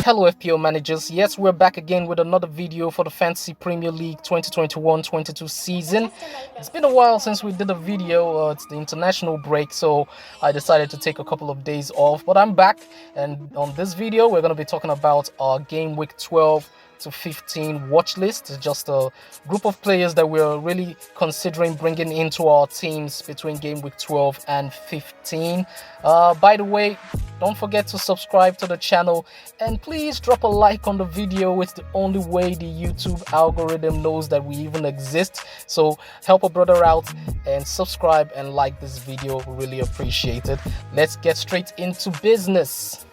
Hello FPL managers, yes, we're back again with another video for the Fantasy Premier League 2021-22 season. It's been a while since we did a video. It's the international break, so I decided to take a couple of days off, but I'm back, and on this video we're going to be talking about our game week 12 to 15 watch list. It's just a group of players that we're really considering bringing into our teams between game week 12 and 15. By the way, don't forget to subscribe to the channel and please drop a like on the video. It's the only way the YouTube algorithm knows that we even exist. So help a brother out and subscribe and like this video. Really appreciate it. Let's get straight into business.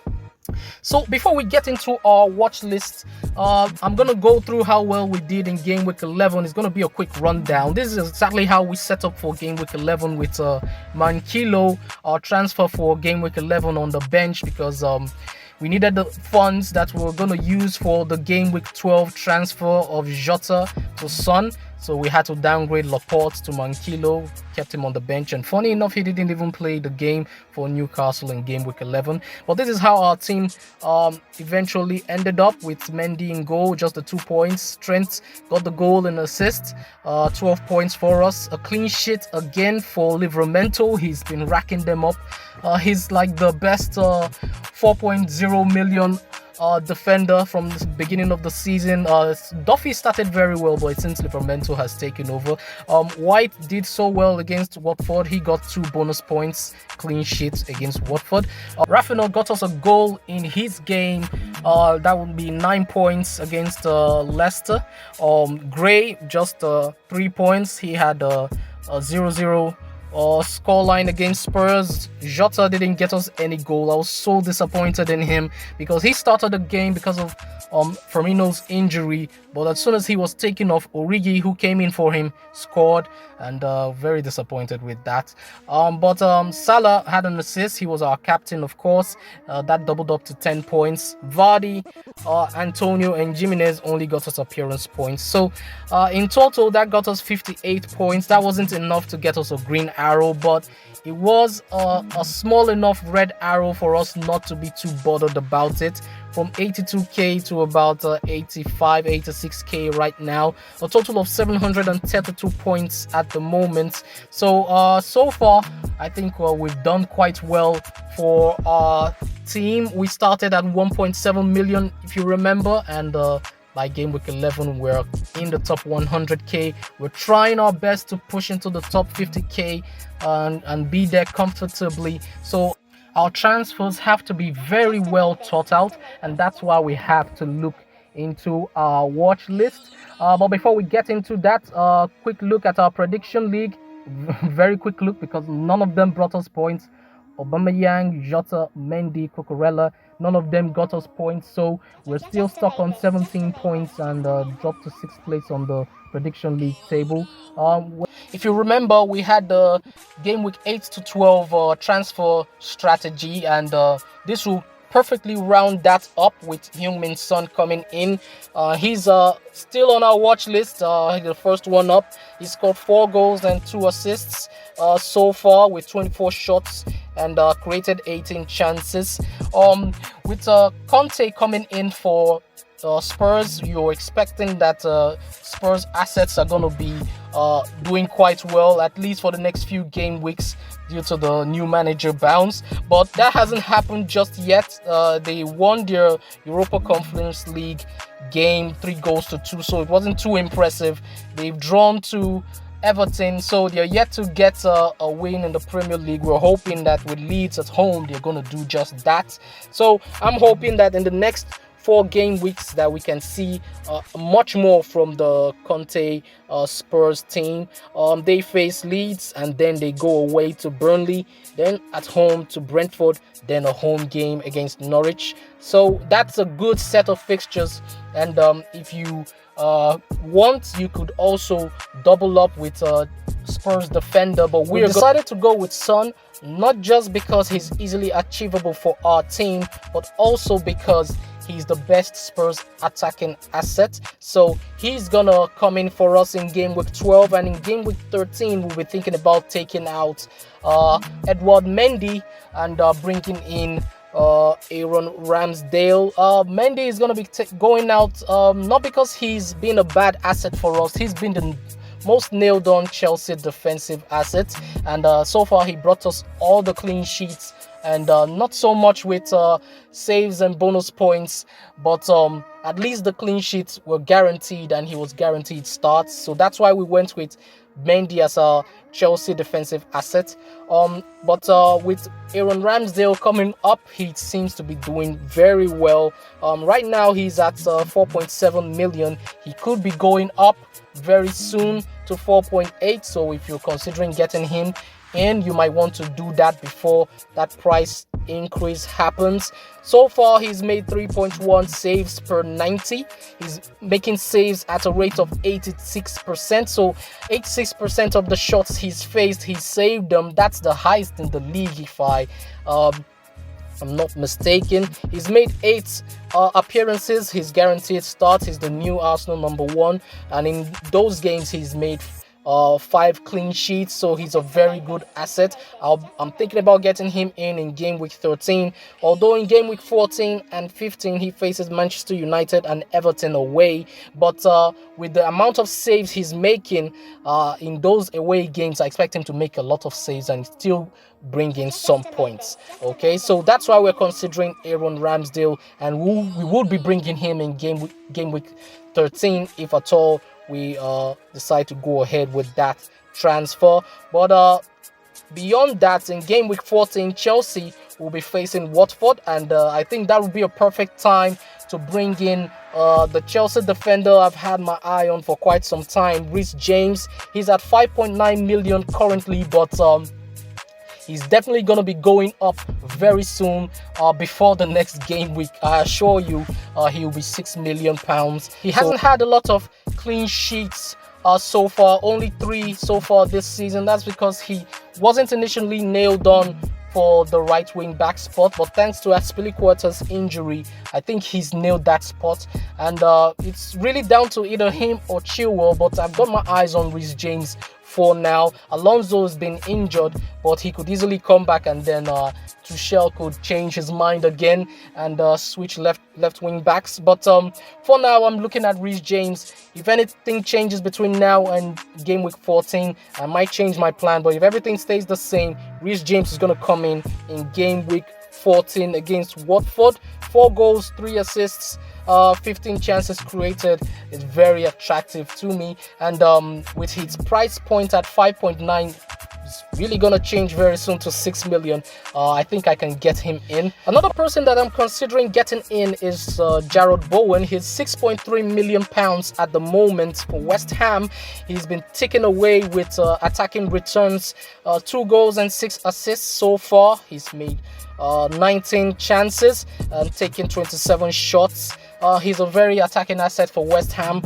So before we get into our watch list, I'm gonna go through how well we did in game week 11. It's gonna be a quick rundown. This is exactly how we set up for game week 11 with Mankilo, our transfer for game week 11 on the bench, because we needed the funds that we were going to use for the game week 12 transfer of Jota to Son. So we had to downgrade Laporte to Mankilo, kept him on the bench. And funny enough, he didn't even play the game for Newcastle in game week 11. But this is how our team eventually ended up, with Mendy in goal, just the 2 points. Trent got the goal and assist, 12 points for us. A clean sheet again for Livramento. He's been racking them up. He's like the best 4.0 million defender from the beginning of the season. Duffy started very well, but since Livramento has taken over, White did so well against Watford. He got 2 bonus points, clean sheets against Watford. Raphinha got us a goal in his game. That would be 9 points against Leicester. Gray just 3 points. He had a 0-0 scoreline against Spurs. Jota didn't get us any goal. I was so disappointed in him because he started the game because of Firmino's injury, but as soon as he was taken off, Origi, who came in for him, scored, and very disappointed with that. But Salah had an assist. He was our captain, of course. That doubled up to 10 points. Vardy, Antonio, and Jimenez only got us appearance points. So in total, that got us 58 points. That wasn't enough to get us a green arrow, but it was a small enough red arrow for us not to be too bothered about it. From 82k to about 85, 86k right now. A total of 732 points at the moment. So so far, I think we've done quite well for our team. We started at 1.7 million, if you remember, and by game week 11, we're in the top 100k. We're trying our best to push into the top 50k and be there comfortably. So our transfers have to be very well thought out, and that's why we have to look into our watch list. But before we get into that, quick look at our prediction league. Very quick look, because none of them brought us points. Aubameyang, Jota, Mendy, Cucurella, none of them got us points, so we're still stuck on 17 points and dropped to 6th place on the prediction league table. If you remember, we had the game week 8 to 12 transfer strategy, and this will perfectly round that up with Heung-min Son coming in. He's still on our watch list. He's the first one up. He scored 4 goals and 2 assists so far with 24 shots and created 18 chances. With Conte coming in for Spurs, you're expecting that Spurs assets are going to be doing quite well, at least for the next few game weeks, due to the new manager bounce. But that hasn't happened just yet. They won their Europa Conference League game 3-2, so it wasn't too impressive. They've drawn to Everton, so they're yet to get a win in the Premier League. We're hoping that with Leeds at home, they're going to do just that. So I'm hoping that in the next 4 game weeks that we can see much more from the Conte Spurs team. They face Leeds, and then they go away to Burnley, then at home to Brentford, then a home game against Norwich. So that's a good set of fixtures, and if you want, you could also double up with Spurs defender, but we decided to go with Son, not just because he's easily achievable for our team, but also because he's the best Spurs attacking asset. So he's gonna come in for us in game week 12, and in game week 13 we'll be thinking about taking out Edward Mendy and bringing in Aaron Ramsdale. Mendy is going to be going out, not because he's been a bad asset for us. He's been the most nailed on Chelsea defensive asset, and so far he brought us all the clean sheets, and not so much with saves and bonus points, but at least the clean sheets were guaranteed, and he was guaranteed starts. So that's why we went with Mendy as a Chelsea defensive asset. But with Aaron Ramsdale coming up, he seems to be doing very well. Right now he's at 4.7 million. He could be going up very soon to 4.8. So if you're considering getting him in, you might want to do that before that price increase happens. So far he's made 3.1 saves per 90. He's making saves at a rate of 86%. So 86% of the shots he's faced, he saved them. That's the highest in the league, if I'm not mistaken. He's made 8 appearances. He's guaranteed starts. He's the new Arsenal #1, and in those games he's made 5 clean sheets, so he's a very good asset. I'm thinking about getting him in game week 13, although in game week 14 and 15 he faces Manchester United and Everton away. But with the amount of saves he's making in those away games, I expect him to make a lot of saves and still bring in some points. Okay, so that's why we're considering Aaron Ramsdale, and we will be bringing him in game week 13 if at all we decide to go ahead with that transfer. But beyond that, in game week 14, Chelsea will be facing Watford, and I think that would be a perfect time to bring in the Chelsea defender I've had my eye on for quite some time, Rhys James. He's at 5.9 million currently, but he's definitely going to be going up very soon, before the next game week. I assure you, he'll be £6 million. He hasn't had a lot of clean sheets so far, only 3 so far this season. That's because he wasn't initially nailed on for the right wing back spot, but thanks to Aspilicueta's injury, I think he's nailed that spot, and it's really down to either him or Chilwell, but I've got my eyes on Rhys James for now. Alonso has been injured, but he could easily come back, and then Tuchel could change his mind again and switch left wing backs. But for now, I'm looking at Rhys James. If anything changes between now and game week 14, I might change my plan. But if everything stays the same, Rhys James is going to come in game week 14 against Watford. 4 goals, 3 assists, 15 chances created. Is very attractive to me, and with his price point at 5.9, it's really gonna change very soon to 6 million. I think I can get him in. Another person that I'm considering getting in is Jarrod Bowen. He's 6.3 million pounds at the moment for West Ham. He's been taken away with attacking returns, 2 goals and 6 assists so far. He's made 19 chances and taken 27 shots. He's a very attacking asset for West Ham.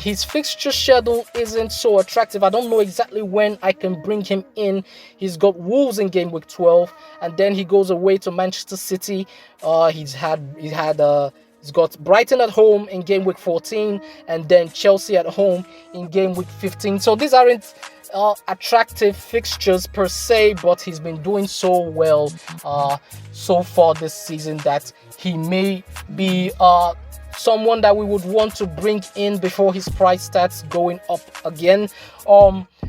His fixture schedule isn't so attractive. I don't know exactly when I can bring him in. He's got Wolves in game week 12, and then he goes away to Manchester City. He's got Brighton at home in game week 14, and then Chelsea at home in game week 15. So these aren't attractive fixtures per se, but he's been doing so well so far this season that he may be someone that we would want to bring in before his price starts going up again.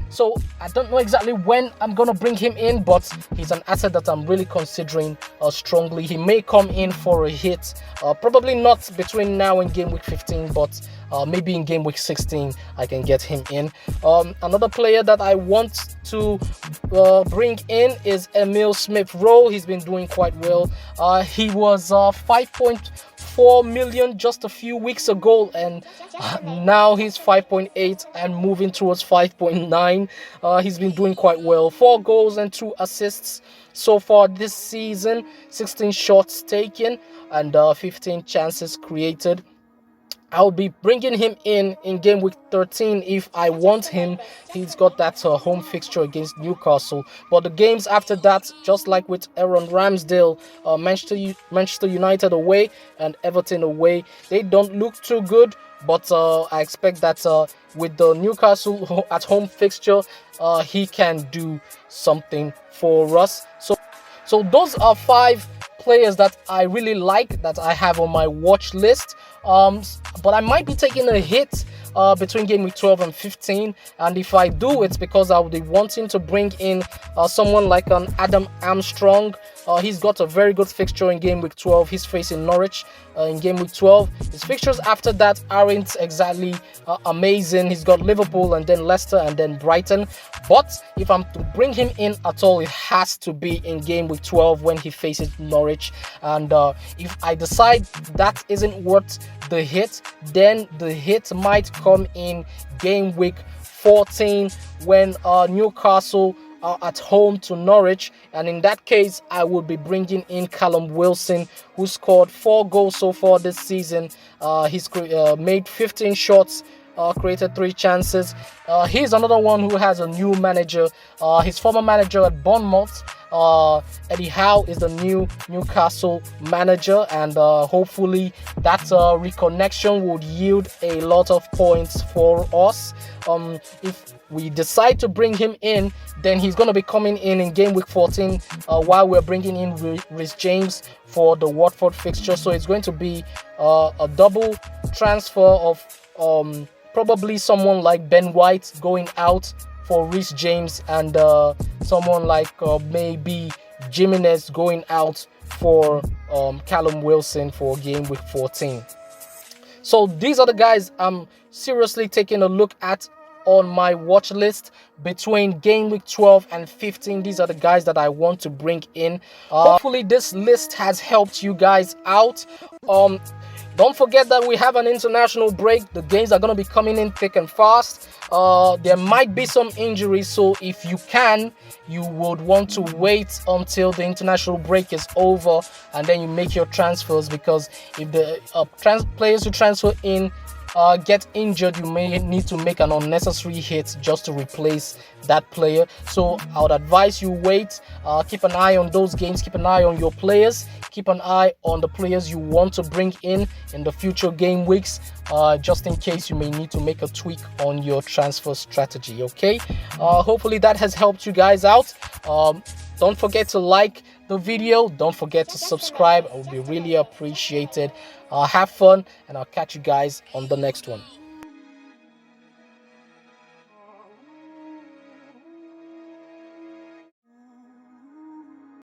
So I don't know exactly when I'm gonna bring him in, but he's an asset that I'm really considering strongly. He may come in for a hit, probably not between now and game week 15, but maybe in game week 16 I can get him in. Another player that I want to bring in is Emile Smith-Rowe. He's been doing quite well. He was 5.4 million just a few weeks ago, and now he's 5.8 and moving towards 5.9. He's been doing quite well. 4 goals and 2 assists so far this season, 16 shots taken and 15 chances created. I'll be bringing him in game week 13 if I want him. He's got that home fixture against Newcastle. But the games after that, just like with Aaron Ramsdale, Manchester United away and Everton away, they don't look too good. But I expect that with the Newcastle at home fixture, he can do something for us. So those are 5 players that I really like, that I have on my watch list. But I might be taking a hit between game week 12 and 15, and if I do, it's because I'll be wanting to bring in someone like an Adam Armstrong. He's got a very good fixture in game week 12. He's facing Norwich in game week 12. His fixtures after that aren't exactly amazing. He's got Liverpool and then Leicester and then Brighton. But if I'm to bring him in at all, it has to be in game week 12 when he faces Norwich. And if I decide that isn't worth the hit, then the hit might come in game week 14 when Newcastle are at home to Norwich, and in that case I will be bringing in Callum Wilson, who scored 4 goals so far this season. He's made 15 shots, created 3 chances. He's another one who has a new manager. His former manager at Bournemouth, Eddie Howe, is the new Newcastle manager, and hopefully that reconnection would yield a lot of points for us. If we decide to bring him in, then he's going to be coming in game week 14 while we're bringing in Rhys James for the Watford fixture. So it's going to be a double transfer of probably someone like Ben White going out for Rhys James, and someone like maybe Jimenez going out for Callum Wilson for game week 14. So these are the guys I'm seriously taking a look at on my watch list between game week 12 and 15. These are the guys that I want to bring in. Hopefully this list has helped you guys out. Don't forget that we have an international break. The games are going to be coming in thick and fast. There might be some injuries, so if you can, you would want to wait until the international break is over and then you make your transfers, because if the players who transfer in get injured, you may need to make an unnecessary hit just to replace that player. So I would advise you wait, keep an eye on those games, keep an eye on your players, keep an eye on the players you want to bring in the future game weeks, just in case you may need to make a tweak on your transfer strategy. Okay, hopefully that has helped you guys out. Don't forget to like the video, don't forget to subscribe. I would be really appreciated. Have fun, and I'll catch you guys on the next one.